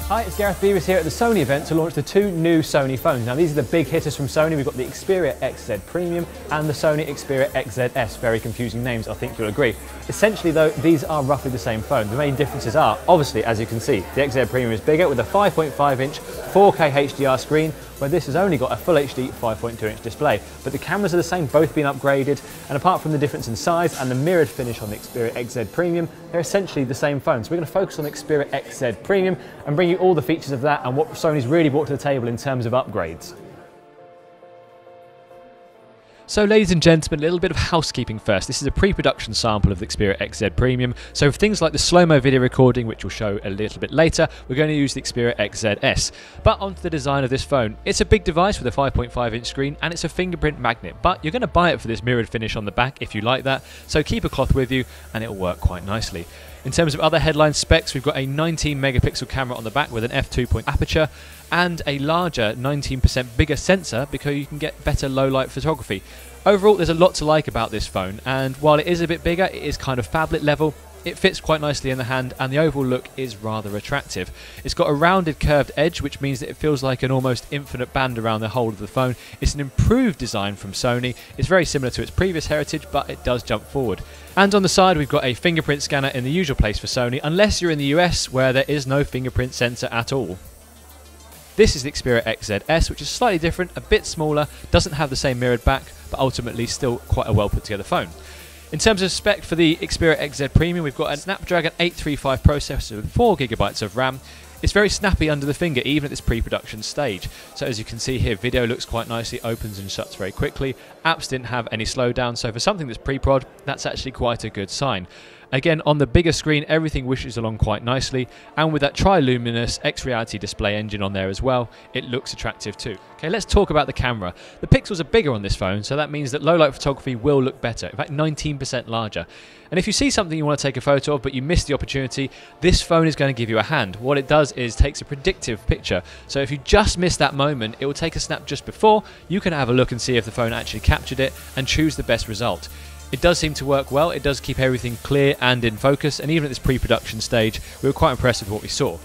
Hi, it's Gareth Beavis here at the Sony event to launch the two new Sony phones. Now these are the big hitters from Sony. We've got the Xperia XZ Premium and the Sony Xperia XZS. Very confusing names, I think you'll agree. Essentially though, these are roughly the same phone. The main differences are, obviously, as you can see, the XZ Premium is bigger with a 5.5-inch 4K HDR screen, where this has only got a full HD 5.2-inch display. But the cameras are the same, both been upgraded, and apart from the difference in size and the mirrored finish on the Xperia XZ Premium, they're essentially the same phone. So we're going to focus on the Xperia XZ Premium and bring you all the features of that and what Sony's really brought to the table in terms of upgrades. So ladies and gentlemen, a little bit of housekeeping first. This is a pre-production sample of the Xperia XZ Premium. So for things like the slow-mo video recording, which we'll show a little bit later, we're going to use the Xperia XZS. But onto the design of this phone. It's a big device with a 5.5-inch screen and it's a fingerprint magnet, but you're going to buy it for this mirrored finish on the back if you like that. So keep a cloth with you and it'll work quite nicely. In terms of other headline specs, we've got a 19 megapixel camera on the back with an f2. Aperture and a larger 19% bigger sensor because you can get better low light photography. Overall, there's a lot to like about this phone, and while it is a bit bigger, it is kind of phablet level. It fits quite nicely in the hand and the overall look is rather attractive. It's got a rounded curved edge, which means that it feels like an almost infinite band around the whole of the phone. It's an improved design from Sony. It's very similar to its previous heritage, but it does jump forward. And on the side we've got a fingerprint scanner in the usual place for Sony, unless you're in the US where there is no fingerprint sensor at all. This is the Xperia XZS, which is slightly different, a bit smaller, doesn't have the same mirrored back, but ultimately still quite a well put together phone. In terms of spec for the Xperia XZ Premium, we've got a Snapdragon 835 processor with 4GB of RAM. It's very snappy under the finger, even at this pre-production stage. So as you can see here, video looks quite nicely, opens and shuts very quickly. Apps didn't have any slowdown, so for something that's pre-prod, that's actually quite a good sign. Again, on the bigger screen, everything wishes along quite nicely, and with that tri-luminous X-Reality display engine on there as well, it looks attractive too. Okay, let's talk about the camera. The pixels are bigger on this phone, so that means that low light photography will look better, in fact 19% larger. And if you see something you want to take a photo of but you miss the opportunity, this phone is going to give you a hand. What it does is takes a predictive picture, so if you just miss that moment, it will take a snap just before. You can have a look and see if the phone actually captured it and choose the best result. It does seem to work well, it does keep everything clear and in focus, and even at this pre-production stage, we were quite impressed with what we saw.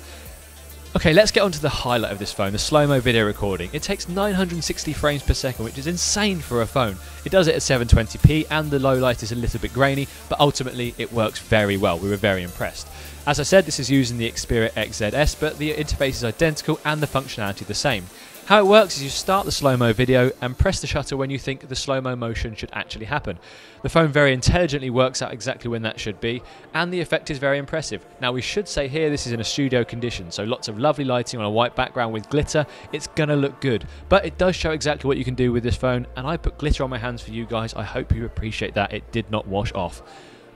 Okay, let's get on to the highlight of this phone, the slow-mo video recording. It takes 960 frames per second, which is insane for a phone. It does it at 720p, and the low light is a little bit grainy, but ultimately it works very well. We were very impressed. As I said, this is using the Xperia XZS, but the interface is identical and the functionality the same. How it works is you start the slow-mo video and press the shutter when you think the slow-mo motion should actually happen. The phone very intelligently works out exactly when that should be, and the effect is very impressive. Now we should say here this is in a studio condition, so lots of lovely lighting on a white background with glitter. It's gonna look good, but it does show exactly what you can do with this phone, and I put glitter on my hands for you guys. I hope you appreciate that. It did not wash off.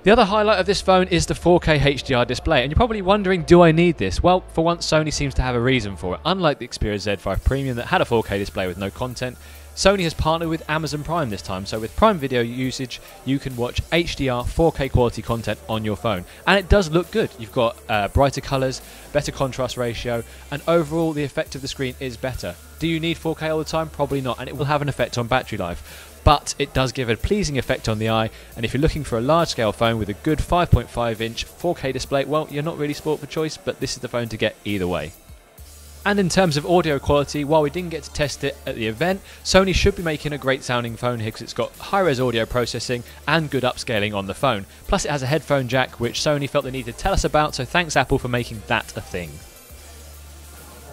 The other highlight of this phone is the 4K HDR display, and you're probably wondering, do I need this? Well, for once, Sony seems to have a reason for it. Unlike the Xperia Z5 Premium that had a 4K display with no content, Sony has partnered with Amazon Prime this time, so with Prime Video usage, you can watch HDR 4K quality content on your phone. And it does look good. You've got brighter colours, better contrast ratio, and overall the effect of the screen is better. Do you need 4K all the time? Probably not, and it will have an effect on battery life. But it does give a pleasing effect on the eye, and if you're looking for a large-scale phone with a good 5.5-inch 4K display, well, you're not really sport for choice, but this is the phone to get either way. And in terms of audio quality, while we didn't get to test it at the event, Sony should be making a great sounding phone here because it's got high-res audio processing and good upscaling on the phone. Plus it has a headphone jack, which Sony felt they needed to tell us about, so thanks Apple for making that a thing.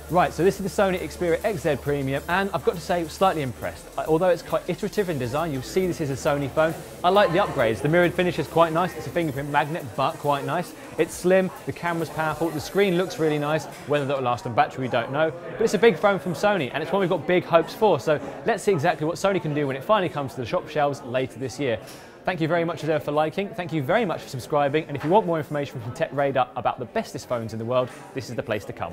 Right, so this is the Sony Xperia XZ Premium, and I've got to say, slightly impressed. Although it's quite iterative in design, you'll see this is a Sony phone. I like the upgrades. The mirrored finish is quite nice. It's a fingerprint magnet, but quite nice. It's slim, the camera's powerful, the screen looks really nice. Whether that will last on battery, we don't know. But it's a big phone from Sony, and it's one we've got big hopes for. So let's see exactly what Sony can do when it finally comes to the shop shelves later this year. Thank you very much as ever for liking, thank you very much for subscribing, and if you want more information from TechRadar about the bestest phones in the world, this is the place to come.